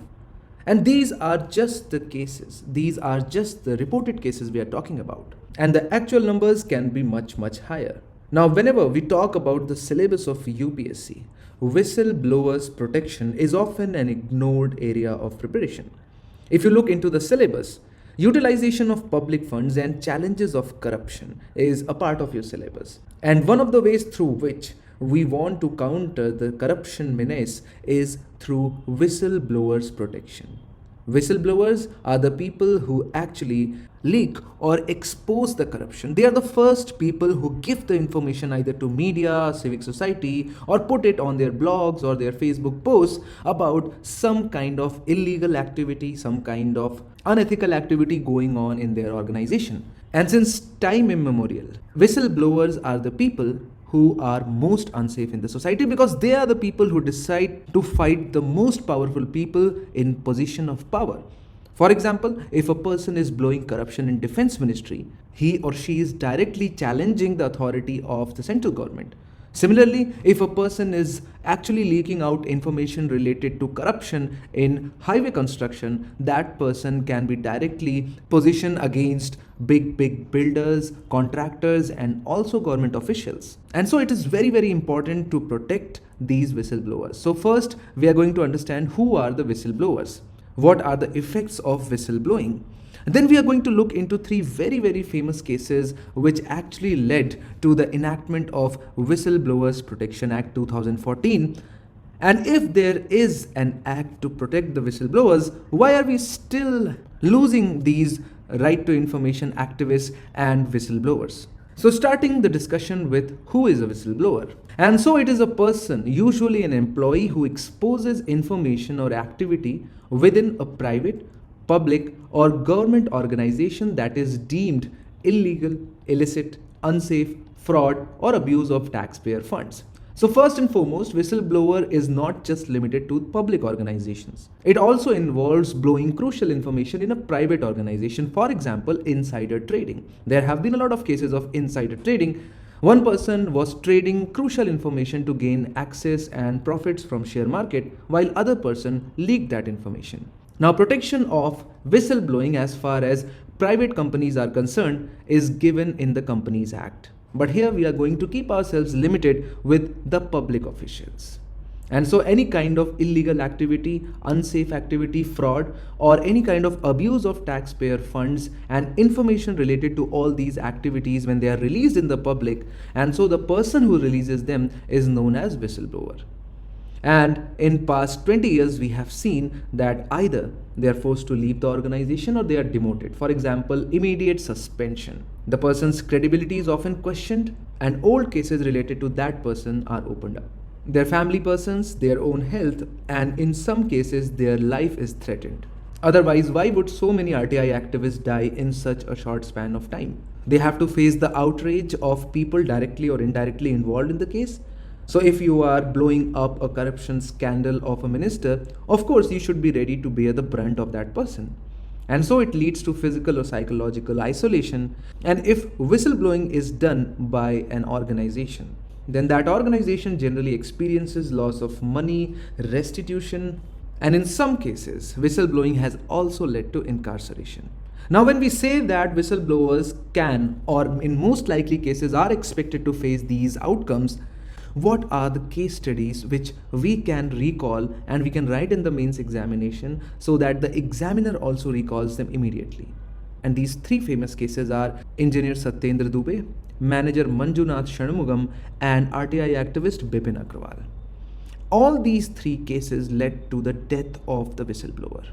And these are just the cases. These are just the reported cases we are talking about. And the actual numbers can be much, much higher. Now, whenever we talk about the syllabus of UPSC, whistleblowers protection is often an ignored area of preparation. If you look into the syllabus, utilization of public funds and challenges of corruption is a part of your syllabus. And one of the ways through which we want to counter the corruption menace is through whistleblowers protection. Whistleblowers are the people who actually leak or expose the corruption. They are the first people who give the information either to media, civic society, or put it on their blogs or their Facebook posts about some kind of illegal activity, some kind of unethical activity going on in their organization. And since time immemorial, whistleblowers are the people who are most unsafe in the society because they are the people who decide to fight the most powerful people in position of power. For example, if a person is blowing corruption in defense ministry, he or she is directly challenging the authority of the central government. Similarly, if a person is actually leaking out information related to corruption in highway construction, that person can be directly positioned against big builders, contractors, and also government officials. And so it is very, very important to protect these whistleblowers. So first, we are going to understand who are the whistleblowers. What are the effects of whistleblowing? Then we are going to look into 3 very, very famous cases which actually led to the enactment of Whistleblowers Protection Act 2014. And if there is an act to protect the whistleblowers, why are we still losing these right to information activists and whistleblowers? So starting the discussion with who is a whistleblower. And so it is a person, usually an employee, who exposes information or activity within a private, public, or government organization that is deemed illegal, illicit, unsafe, fraud, or abuse of taxpayer funds. So first and foremost, whistleblower is not just limited to public organizations. It also involves blowing crucial information in a private organization. For example, insider trading. There have been a lot of cases of insider trading. One person was trading crucial information to gain access and profits from share market, while other person leaked that information. Now, protection of whistleblowing as far as private companies are concerned is given in the Companies Act. But here we are going to keep ourselves limited with the public officials. And so any kind of illegal activity, unsafe activity, fraud, or any kind of abuse of taxpayer funds and information related to all these activities when they are released in the public, and so the person who releases them is known as whistleblower. And in past 20 years, we have seen that either they are forced to leave the organization or they are demoted. For example, immediate suspension. The person's credibility is often questioned and old cases related to that person are opened up. Their family persons, their own health, and in some cases their life is threatened. Otherwise, why would so many RTI activists die in such a short span of time? They have to face the outrage of people directly or indirectly involved in the case. So if you are blowing up a corruption scandal of a minister, of course you should be ready to bear the brunt of that person. And so it leads to physical or psychological isolation. And if whistleblowing is done by an organization, then that organization generally experiences loss of money, restitution, and in some cases, whistleblowing has also led to incarceration. Now, when we say that whistleblowers can, or in most likely cases, are expected to face these outcomes, what are the case studies which we can recall and we can write in the mains examination so that the examiner also recalls them immediately? And these three famous cases are Engineer Satyendra Dubey, Manager Manjunath Shanmugam, and RTI activist Bipin Agrawal. All these three cases led to the death of the whistleblower.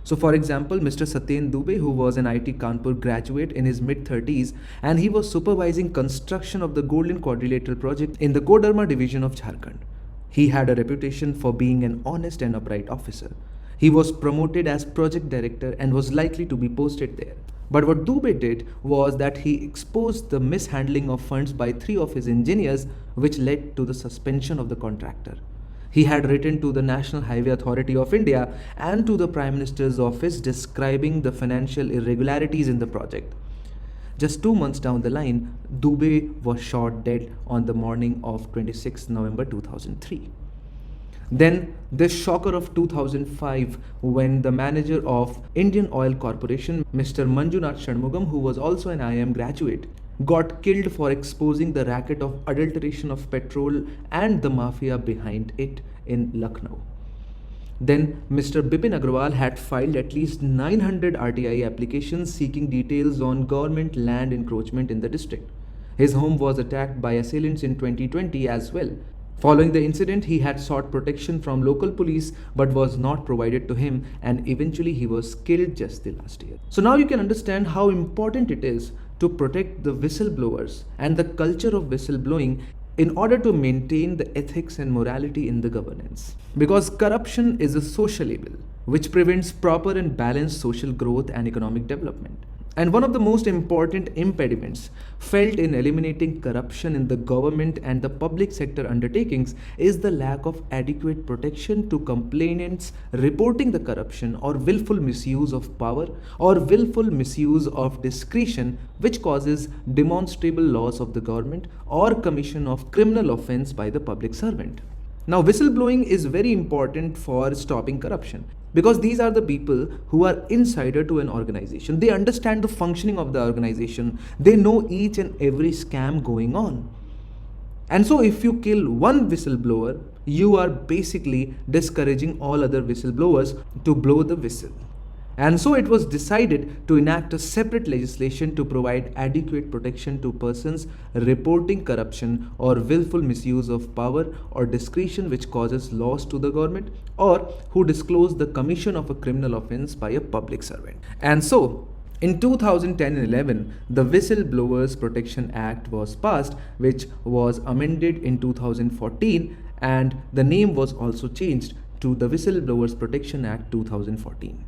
So for example, Mr. Satyendra Dubey, who was an IT Kanpur graduate in his mid-30s, and he was supervising construction of the Golden Quadrilateral project in the Kodarma division of Jharkhand. He had a reputation for being an honest and upright officer. He was promoted as project director and was likely to be posted there. But what Dubey did was that he exposed the mishandling of funds by three of his engineers, which led to the suspension of the contractor. He had written to the National Highway Authority of India and to the Prime Minister's office describing the financial irregularities in the project. Just 2 months down the line, Dubey was shot dead on the morning of 26 November 2003. Then this shocker of 2005, when the manager of Indian Oil Corporation, Mr. Manjunath Shanmugam, who was also an IIM graduate, got killed for exposing the racket of adulteration of petrol and the mafia behind it in Lucknow. Then Mr. Bipin Agrawal had filed at least 900 RTI applications seeking details on government land encroachment in the district. His home was attacked by assailants in 2020 as well. Following the incident, he had sought protection from local police but was not provided to him, and eventually he was killed just the last year. So now you can understand how important it is to protect the whistleblowers and the culture of whistleblowing in order to maintain the ethics and morality in the governance. Because corruption is a social evil which prevents proper and balanced social growth and economic development. And one of the most important impediments felt in eliminating corruption in the government and the public sector undertakings is the lack of adequate protection to complainants reporting the corruption or willful misuse of power or willful misuse of discretion, which causes demonstrable loss of the government or commission of criminal offense by the public servant. Now, whistleblowing is very important for stopping corruption because these are the people who are insider to an organization. They understand the functioning of the organization. They know each and every scam going on. And so if you kill one whistleblower, you are basically discouraging all other whistleblowers to blow the whistle. And so it was decided to enact a separate legislation to provide adequate protection to persons reporting corruption or willful misuse of power or discretion which causes loss to the government or who disclose the commission of a criminal offense by a public servant. And so in 2010 and 11, the Whistleblowers Protection Act was passed, which was amended in 2014, and the name was also changed to the Whistleblowers Protection Act 2014.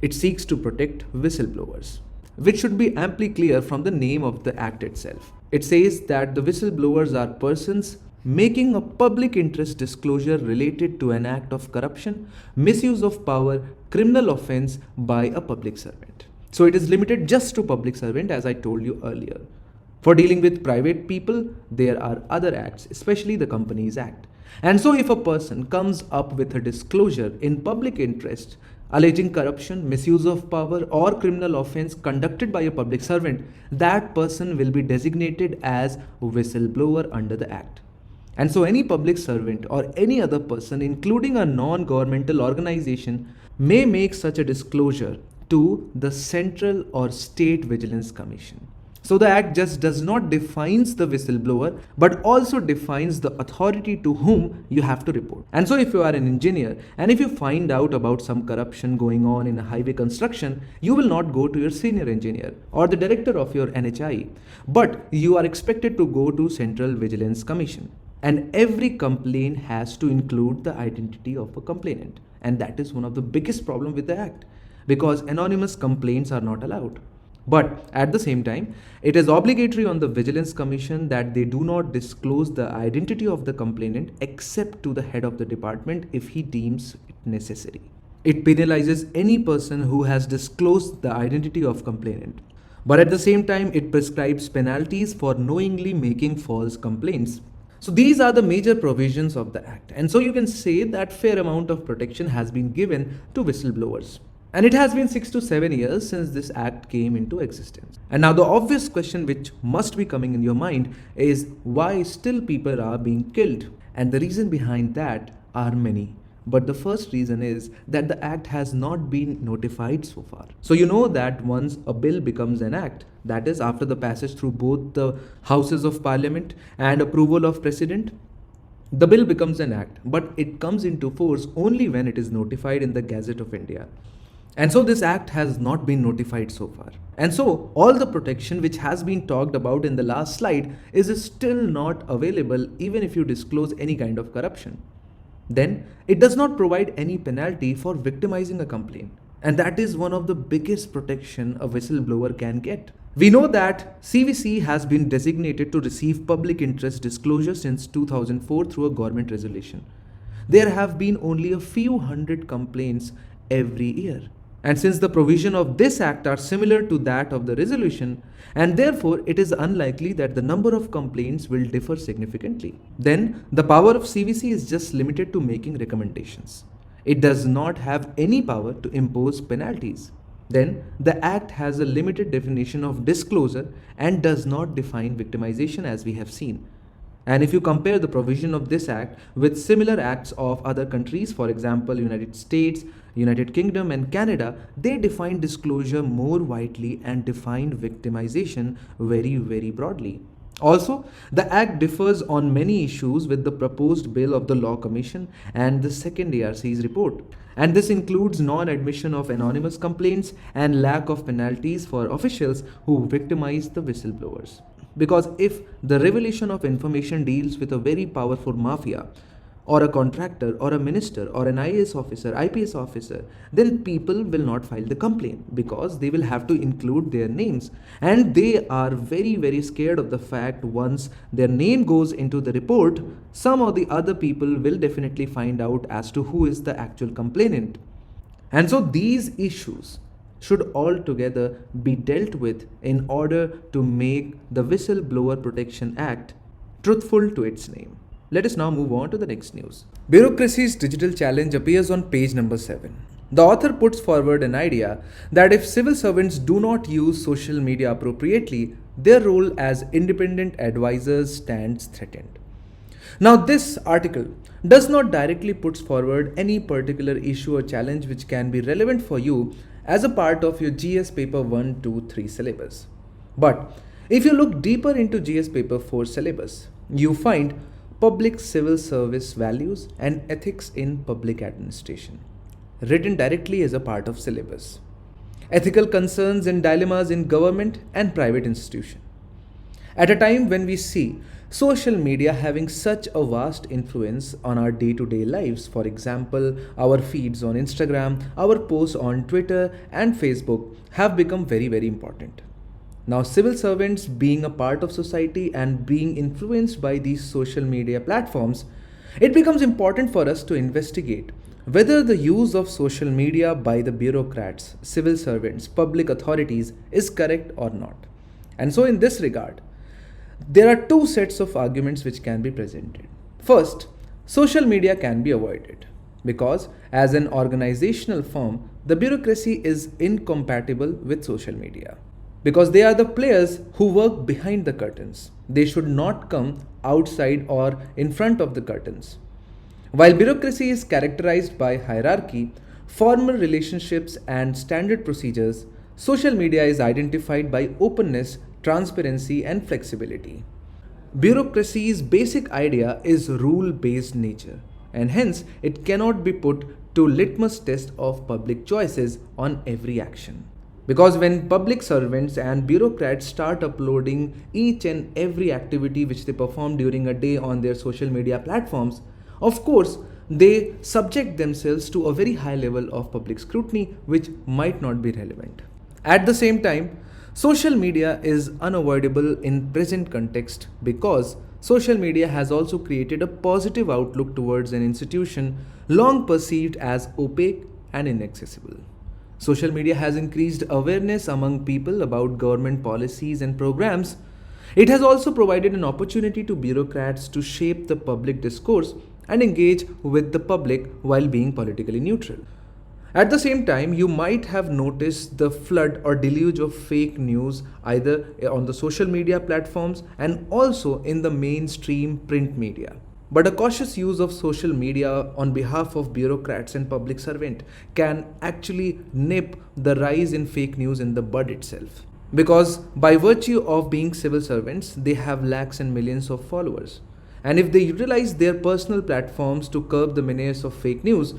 It seeks to protect whistleblowers, which should be amply clear from the name of the act itself. It says that the whistleblowers are persons making a public interest disclosure related to an act of corruption, misuse of power, criminal offense by a public servant. So it is limited just to public servant, as I told you earlier. For dealing with private people, there are other acts, especially the Companies Act. And so if a person comes up with a disclosure in public interest alleging corruption, misuse of power or criminal offense conducted by a public servant, that person will be designated as a whistleblower under the act. And so any public servant or any other person, including a non-governmental organization, may make such a disclosure to the Central or State Vigilance Commission. So the act just does not defines the whistleblower but also defines the authority to whom you have to report. And so if you are an engineer and if you find out about some corruption going on in a highway construction, you will not go to your senior engineer or the director of your NHI, but you are expected to go to Central Vigilance Commission. And every complaint has to include the identity of a complainant. And that is one of the biggest problem with the act, because anonymous complaints are not allowed. But at the same time, it is obligatory on the Vigilance Commission that they do not disclose the identity of the complainant except to the head of the department if he deems it necessary. It penalizes any person who has disclosed the identity of complainant. But at the same time, it prescribes penalties for knowingly making false complaints. So these are the major provisions of the Act. And so you can say that fair amount of protection has been given to whistleblowers. And it has been 6 to 7 years since this act came into existence. And now the obvious question which must be coming in your mind is why still people are being killed? And the reason behind that are many. But the first reason is that the act has not been notified so far. So you know that once a bill becomes an act, that is after the passage through both the houses of parliament and approval of president, the bill becomes an act, but it comes into force only when it is notified in the Gazette of India. And so this act has not been notified so far. And so all the protection which has been talked about in the last slide is still not available even if you disclose any kind of corruption. Then it does not provide any penalty for victimizing a complaint. And that is one of the biggest protection a whistleblower can get. We know that CVC has been designated to receive public interest disclosure since 2004 through a government resolution. There have been only a few hundred complaints every year. And since the provision of this act are similar to that of the resolution, and therefore it is unlikely that the number of complaints will differ significantly, then the power of CVC is just limited to making recommendations. It does not have any power to impose penalties. Then the act has a limited definition of disclosure and does not define victimization as we have seen. And if you compare the provision of this act with similar acts of other countries, for example, United States, United Kingdom and Canada, they define disclosure more widely and define victimization very, very broadly. Also, the Act differs on many issues with the proposed bill of the Law Commission and the second ARC's report. And this includes non-admission of anonymous complaints and lack of penalties for officials who victimize the whistleblowers. Because if the revelation of information deals with a very powerful mafia, or a contractor, or a minister, or an IAS officer, IPS officer, then people will not file the complaint because they will have to include their names. And they are very, very scared of the fact once their name goes into the report, some of the other people will definitely find out as to who is the actual complainant. And so these issues should altogether be dealt with in order to make the Whistleblower Protection Act truthful to its name. Let us now move on to the next news. Bureaucracy's digital challenge appears on page number 7. The author puts forward an idea that if civil servants do not use social media appropriately, their role as independent advisors stands threatened. Now, this article does not directly put forward any particular issue or challenge which can be relevant for you as a part of your GS paper 1, 2, 3 syllabus. But if you look deeper into GS paper 4 syllabus, you find Public Civil Service Values and Ethics in Public Administration, written directly as a part of syllabus. Ethical concerns and dilemmas in government and private institution. At a time when we see social media having such a vast influence on our day-to-day lives, for example, our feeds on Instagram, our posts on Twitter and Facebook have become very, very important. Now, civil servants being a part of society and being influenced by these social media platforms, it becomes important for us to investigate whether the use of social media by the bureaucrats, civil servants, public authorities is correct or not. And so in this regard, there are two sets of arguments which can be presented. First, social media can be avoided because as an organizational firm, the bureaucracy is incompatible with social media. Because they are the players who work behind the curtains. They should not come outside or in front of the curtains. While bureaucracy is characterized by hierarchy, formal relationships and standard procedures, social media is identified by openness, transparency, and flexibility. Bureaucracy's basic idea is rule-based nature, and hence it cannot be put to litmus test of public choices on every action. Because when public servants and bureaucrats start uploading each and every activity which they perform during a day on their social media platforms, of course, they subject themselves to a very high level of public scrutiny which might not be relevant. At the same time, social media is unavoidable in present context because social media has also created a positive outlook towards an institution long perceived as opaque and inaccessible. Social media has increased awareness among people about government policies and programs. It has also provided an opportunity to bureaucrats to shape the public discourse and engage with the public while being politically neutral. At the same time, you might have noticed the flood or deluge of fake news either on the social media platforms and also in the mainstream print media. But a cautious use of social media on behalf of bureaucrats and public servants can actually nip the rise in fake news in the bud itself. Because by virtue of being civil servants, they have lakhs and millions of followers. And if they utilize their personal platforms to curb the menace of fake news,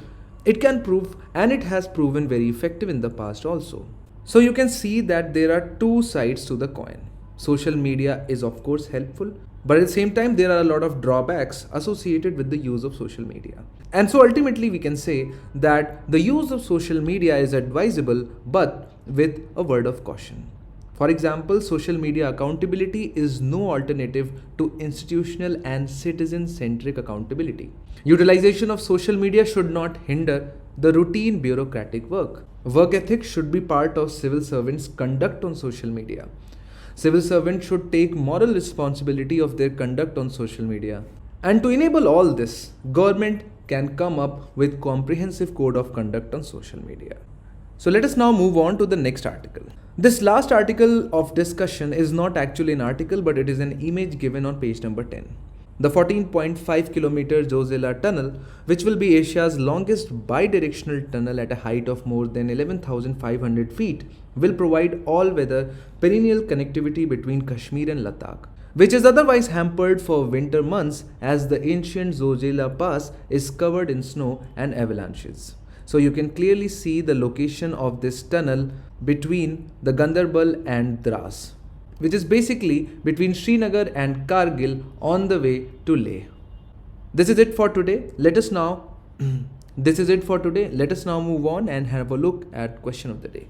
it can prove, and it has proven very effective in the past also. So you can see that there are two sides to the coin. Social media is of course helpful, but at the same time there are a lot of drawbacks associated with the use of social media. And so ultimately we can say that the use of social media is advisable, but with a word of caution. For example, social media accountability is no alternative to institutional and citizen-centric accountability. Utilization of social media should not hinder the routine bureaucratic work. Work ethics should be part of civil servants' conduct on social media. Civil servants should take moral responsibility of their conduct on social media. And to enable all this, government can come up with comprehensive code of conduct on social media. So let us now move on to the next article. This last article of discussion is not actually an article, but it is an image given on page number 10. The 14.5 kilometer Zozi-La tunnel, which will be Asia's longest bi-directional tunnel at a height of more than 11,500 feet, will provide all-weather perennial connectivity between Kashmir and Ladakh, which is otherwise hampered for winter months as the ancient Zozi-La pass is covered in snow and avalanches. So you can clearly see the location of this tunnel between the Gandarbal and Dras, which is basically between Srinagar and Kargil on the way to Leh. This is it for today. Let us now move on and have a look at question of the day.